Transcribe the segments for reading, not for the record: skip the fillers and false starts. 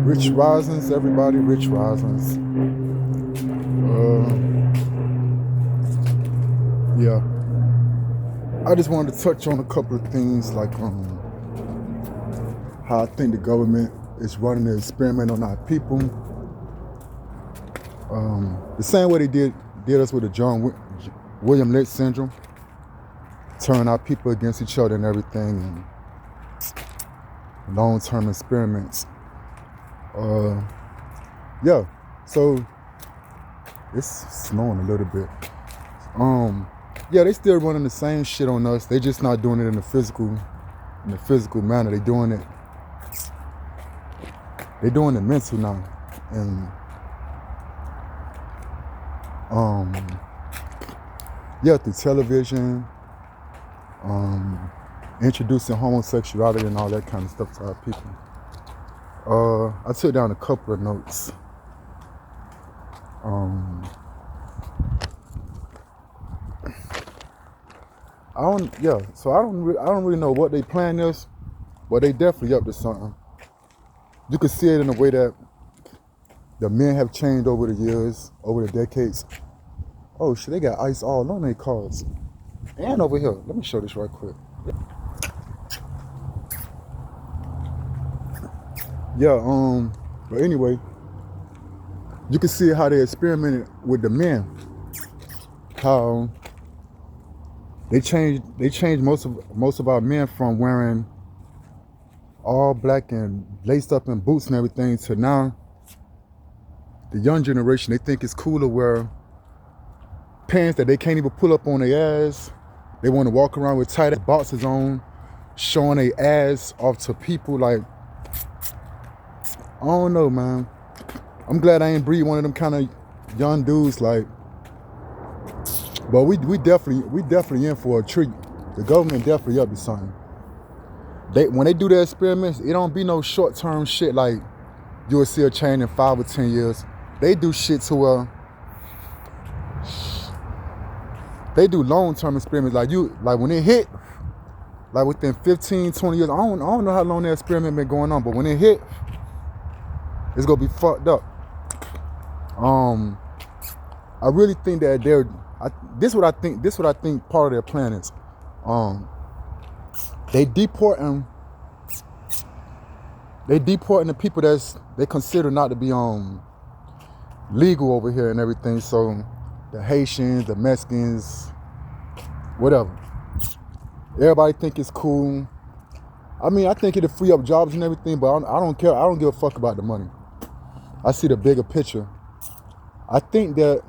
Rich Risings, everybody, Rich Risings. Yeah. I just wanted to touch on a couple of things like how I think the government is running an experiment on our people. The same way they did us with the William Lynch syndrome, turn our people against each other and everything, and long-term experiments. Yeah, so it's snowing a little bit. Yeah, they still running the same shit on us. They just not doing it in the physical manner. They're doing it mental now. And yeah, through television, introducing homosexuality and all that kind of stuff to our people. I took down a couple of notes. I don't really know what they plan is, but they definitely up to something. You can see it in the way that the men have changed over the years, over the decades. Oh shit, they got ice all on their cars. And over here, let me show this right quick. Yeah, but anyway, you can see how they experimented with the men. How they changed most of our men from wearing all black and laced up in boots and everything to now the young generation, they think it's cool to wear pants that they can't even pull up on their ass. They want to walk around with tight boxes on, showing their ass off to people. Like, I don't know, man. I'm glad I ain't breed one of them kind of young dudes. Like, but we definitely in for a treat. The government definitely up to something. When they do their experiments, it don't be no short-term shit like you'll see a change in 5 or 10 years. They do shit to they do long-term experiments. Like when it hit, like within 15, 20 years, I don't know how long that experiment been going on, but when it hit, it's gonna be fucked up. I really think that this what I think part of their plan is. They deporting the people they consider not to be legal over here and everything. So the Haitians, the Mexicans, whatever. Everybody think it's cool. I mean, I think it'll free up jobs and everything, but I don't care. I don't give a fuck about the money. I see the bigger picture. I think that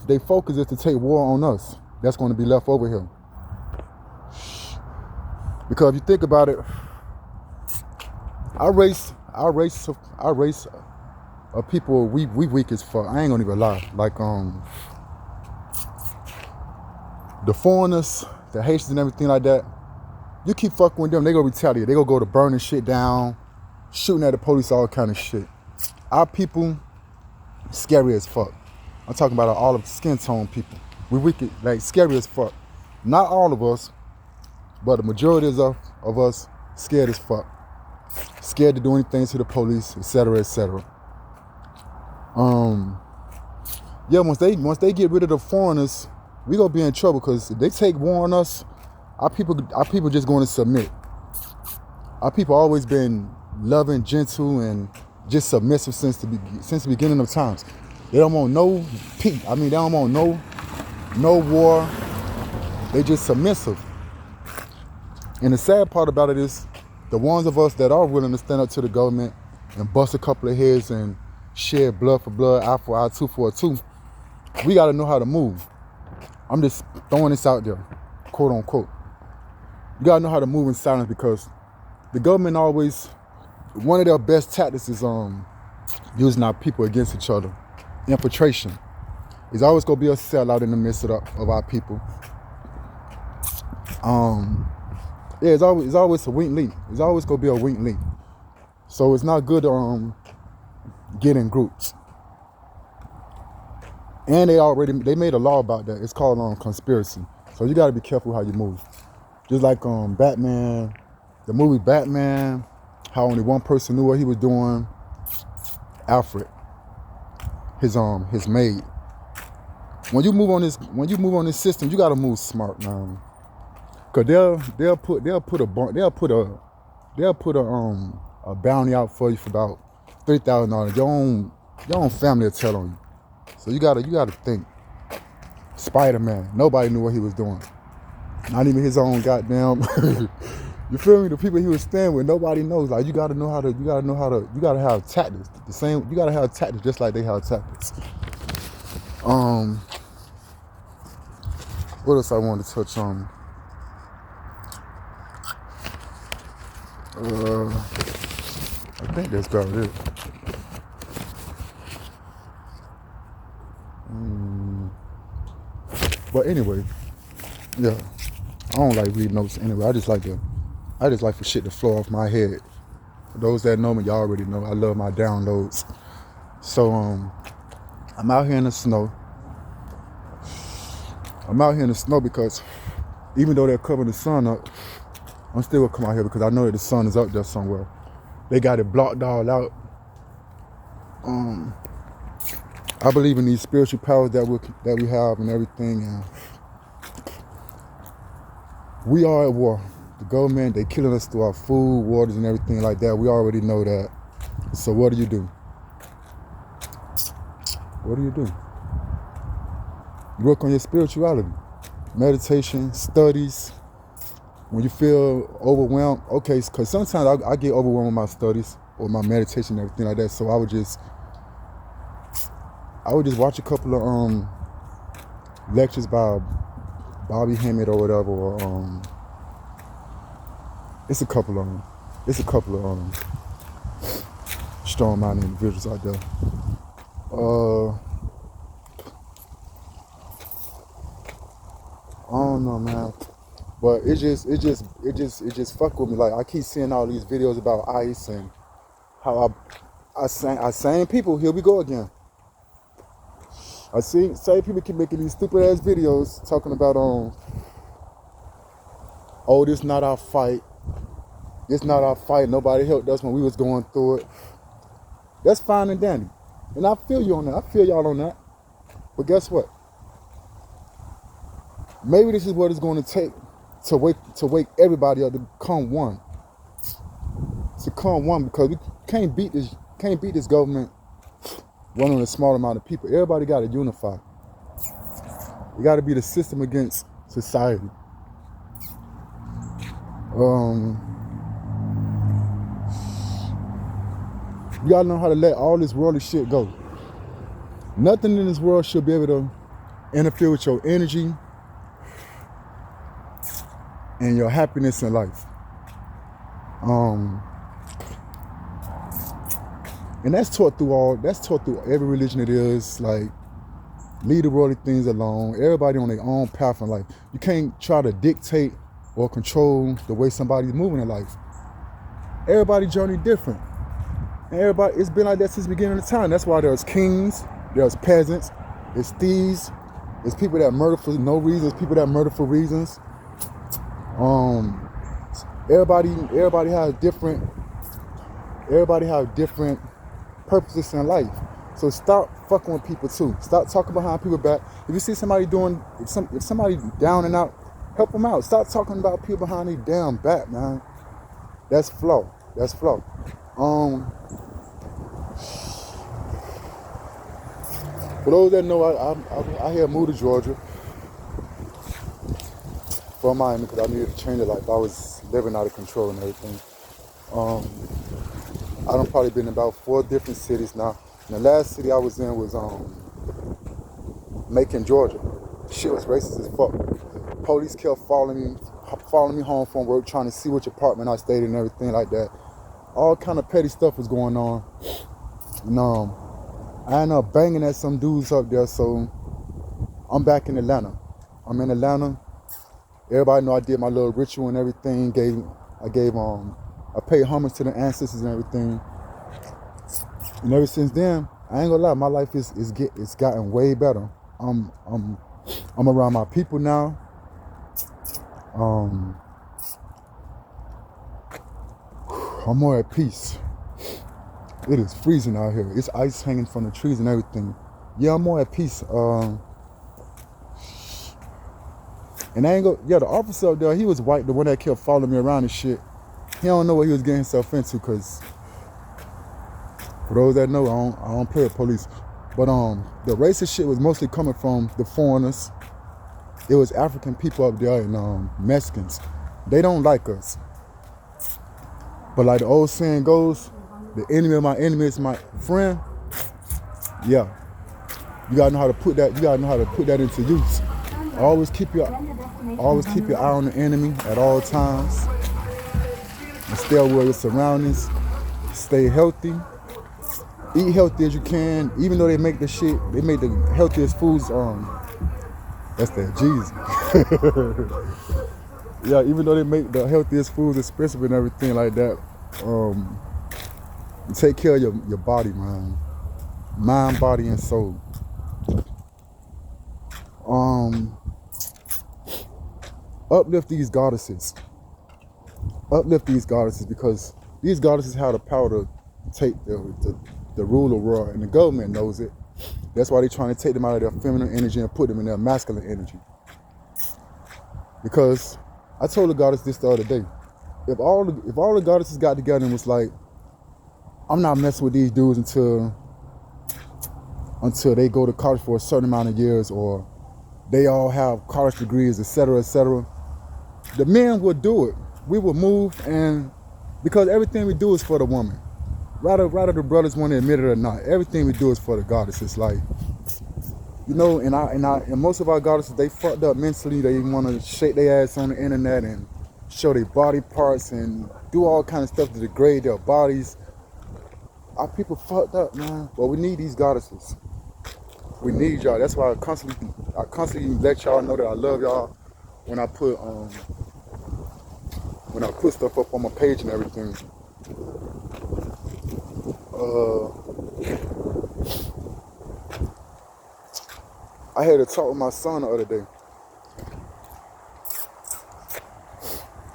they focus is to take war on us. That's going to be left over here. Because if you think about it, our race of people, we weak as fuck. I ain't gonna even lie. Like the foreigners, the Haitians and everything like that, you keep fucking with them, they gonna retaliate. They gonna go to burning shit down, shooting at the police, all kind of shit. Our people, scary as fuck. I'm talking about all of skin tone people. We wicked, like scary as fuck. Not all of us, but the majority of us scared as fuck. Scared to do anything to the police, etc., etc. Yeah, once they get rid of the foreigners, we gonna be in trouble, because if they take war on us, our people just going to submit. Our people always been loving, gentle, and just submissive since the beginning of times. They don't want no peace. I mean, they don't want no war. They just submissive. And the sad part about it is, the ones of us that are willing to stand up to the government and bust a couple of heads and shed blood for blood, eye for eye, tooth for a tooth, we got to know how to move. I'm just throwing this out there, quote unquote. You got to know how to move in silence, because the government always, one of their best tactics is using our people against each other. Infiltration. It's always going to be a sellout in the midst of our people. Yeah, it's always a weak link. It's always going to be a weak link. So it's not good to get in groups. And they made a law about that. It's called conspiracy. So you got to be careful how you move. Just like Batman, the movie Batman, how only one person knew what he was doing. Alfred, his maid. When you move on this system, you gotta move smart, man. Cause they'll put a bounty out for you for about $3,000. Your own family will tell on you. So you gotta think. Spider-Man, nobody knew what he was doing. Not even his own goddamn. You feel me? The people he was staying with, nobody knows. Like you gotta have tactics. You gotta have tactics just like they have tactics. What else I wanted to touch on? I think that's about it. But anyway, yeah, I don't like reading notes anyway. I just like for shit to flow off my head. For those that know me, y'all already know I love my downloads. So I'm out here in the snow. I'm out here in the snow because even though they're covering the sun up, I'm still gonna come out here because I know that the sun is up there somewhere. They got it blocked all out. I believe in these spiritual powers that we have and everything. And we are at war. The government, they killing us through our food, waters, and everything like that. We already know that. So what do you do? What do? You work on your spirituality. Meditation, studies. When you feel overwhelmed, okay, because sometimes I get overwhelmed with my studies or my meditation and everything like that. So I would just watch a couple of lectures by Bobby Hemmett or whatever, or it's a couple of strong-minded individuals out there. I don't know, man, but it just fuck with me. Like I keep seeing all these videos about ICE and how I same people. Here we go again. I see same people keep making these stupid ass videos talking about oh, this not our fight. This not our fight. Nobody helped us when we was going through it. That's fine and dandy. And I feel you on that. I feel y'all on that. But guess what? Maybe this is what it's going to take to wake everybody up to become one. To become one, because we can't beat this government running a small amount of people. Everybody got to unify. You got to be the system against society. You got to know how to let all this worldly shit go. Nothing in this world should be able to interfere with your energy and your happiness in life. And that's taught through every religion it is. Like, leave the worldly things alone. Everybody on their own path in life. You can't try to dictate or control the way somebody's moving in life. Everybody's journey different. And it's been like that since the beginning of time. That's why there's kings, there's peasants, there's thieves, there's people that murder for no reasons, people that murder for reasons. Everybody has different purposes in life. So stop fucking with people too. Stop talking behind people's back. If you see somebody if somebody down and out, help them out. Stop talking about people behind their damn back, man. That's flow. For those that know, I here moved to Georgia from Miami because I needed to change of life. I was living out of control and everything. I done probably been in about 4 different cities now. And the last city I was in was Macon, Georgia. Shit was racist as fuck. Police kept following me home from work, trying to see which apartment I stayed in and everything like that. All kind of petty stuff was going on. And I ended up banging at some dudes up there, so I'm back in Atlanta. I'm in Atlanta. Everybody know I did my little ritual and everything. I paid homage to the ancestors and everything. And ever since then, I ain't gonna lie, my life it's gotten way better. I'm around my people now. I'm more at peace. It is freezing out here. It's ice hanging from the trees and everything. Yeah, I'm more at peace. And I ain't go. Yeah, the officer up there, he was white, the one that kept following me around and shit. He don't know what he was getting himself into, cause for those that know, I don't play with police. But the racist shit was mostly coming from the foreigners. It was African people up there and Mexicans. They don't like us. But like the old saying goes, the enemy of my enemy is my friend. Yeah. You gotta know how to put that, into use. Always keep your eye on the enemy at all times. And stay aware of your surroundings. Stay healthy. Eat healthy as you can. Even though they make the healthiest foods, that's that Jesus. Yeah, even though they make the healthiest foods expensive and everything like that, take care of your body, man. Mind, body, and soul. Uplift these goddesses. Because these goddesses have the power to take the rule of the world, and the government knows it. That's why they're trying to take them out of their feminine energy and put them in their masculine energy. Because I told the goddess this the other day. If all the goddesses got together and was like, I'm not messing with these dudes until they go to college for a certain amount of years, or they all have college degrees, etc., etc., the men would do it. We would move, and because everything we do is for the woman. Rather the brothers want to admit it or not, everything we do is for the goddesses. Like, you know, and most of our goddesses, they fucked up mentally. They want to shake their ass on the internet and show their body parts and do all kind of stuff to degrade their bodies. Our people fucked up, man. But we need these goddesses. We need y'all. That's why I constantly let y'all know that I love y'all when I put stuff up on my page and everything. I had a talk with my son the other day.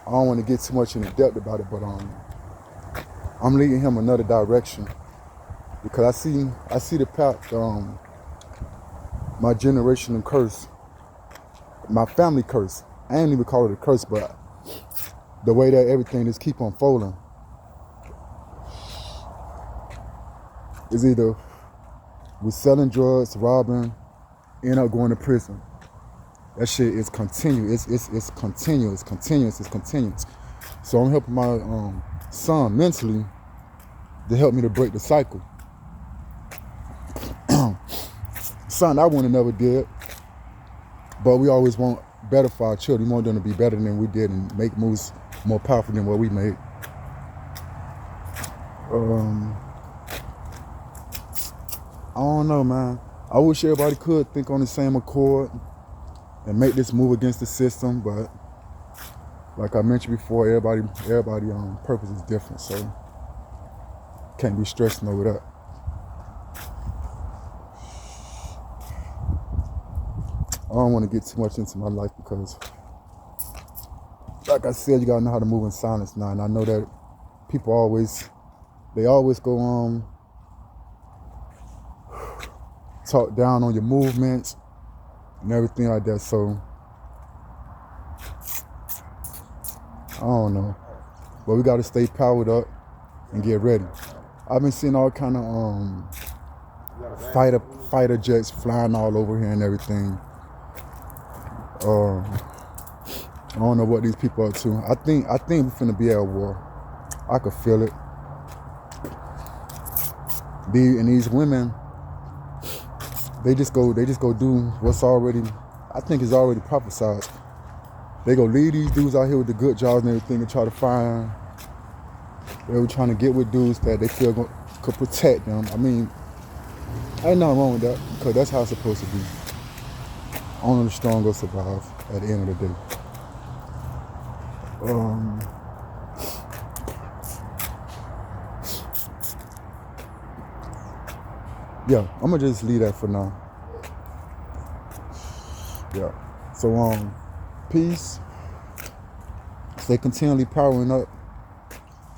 I don't want to get too much into depth about it, but I'm leading him another direction because I see the path, my generational curse, my family curse. I ain't even call it a curse, but the way that everything just keep unfolding is either we're selling drugs, robbing, end up going to prison. That shit is continuous. It's continuous. So I'm helping my son mentally to help me to break the cycle. Something I wouldn't have never did, but we always want better for our children. We want them to be better than we did and make moves more powerful than what we made. I don't know, man. I wish everybody could think on the same accord and make this move against the system, but like I mentioned before, everybody purpose is different, so can't be stressing over that. I don't want to get too much into my life because, like I said, you gotta know how to move in silence now, and I know that people always go talk down on your movements and everything like that, so I don't know. But we gotta stay powered up and get ready. I've been seeing all kind of fighter jets flying all over here and everything. I don't know what these people are to. I think we're finna be at war. I could feel it. These women, they just go do what's already, I think is already prophesied. They go leave these dudes out here with the good jobs and everything and try to find, they were trying to get with dudes that they feel could protect them. I mean, ain't nothing wrong with that because that's how it's supposed to be. Only the strong will survive at the end of the day. Yeah, I'm gonna just leave that for now. Yeah. So peace. Stay continually powering up.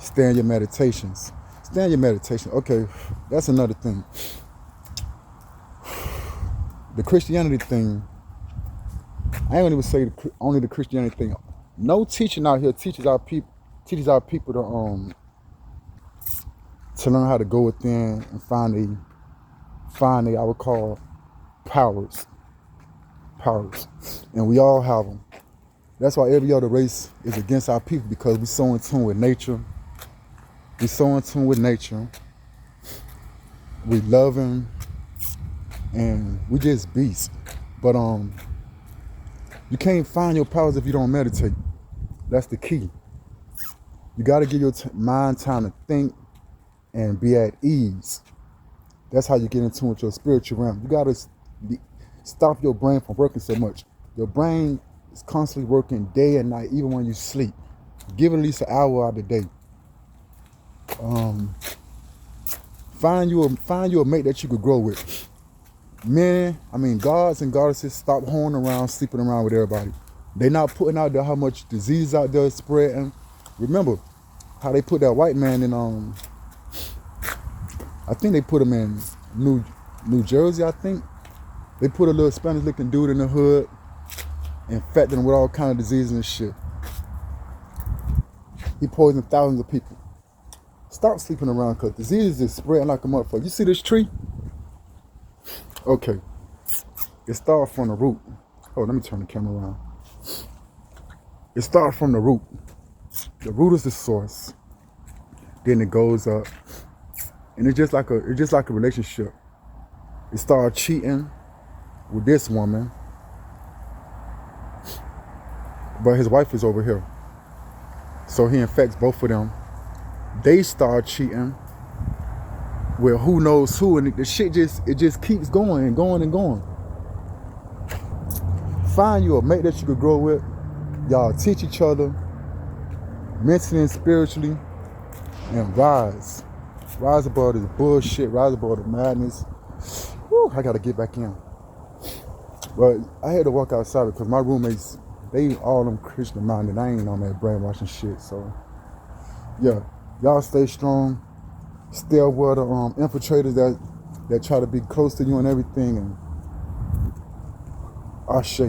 Stay in your meditations. Stay in your meditation. Okay, that's another thing. The Christianity thing, I ain't gonna even say only the Christianity thing. No teaching out here teaches our people to learn how to go within and find I would call powers. And we all have them. That's why every other race is against our people, because we so in tune with nature. We so in tune with nature. We love him, and we just beasts. But you can't find your powers if you don't meditate. That's the key. You got to give your mind time to think and be at ease. That's how you get in tune with your spiritual realm. You got to stop your brain from working so much. Your brain is constantly working day and night, even when you sleep. Give it at least an hour out of the day. Find you a mate that you could grow with. Men, gods and goddesses, stop hoeing around, sleeping around with everybody. They not putting out there how much disease out there is spreading. Remember how they put that white man in, I think they put him in New Jersey, I think. They put a little Spanish looking dude in the hood, infected him with all kind of diseases and shit. He poisoned thousands of people. Stop sleeping around, because disease is spreading like a motherfucker. You see this tree? Okay. It starts from the root. Oh, let me turn the camera around. It starts from the root. The root is the source. Then it goes up. And it's just like a relationship. It started cheating with this woman, but his wife is over here. So he infects both of them. They start cheating with who knows who, and the shit just keeps going and going and going. Find you a mate that you could grow with. Y'all teach each other mentally and spiritually, and rise above this bullshit, rise above the madness. Whew, I gotta get back in. But I had to walk outside because my roommates, they all them Christian minded. I ain't on that brainwashing shit. So yeah, y'all stay strong. Stay aware the infiltrators that try to be close to you and everything. And Ashe.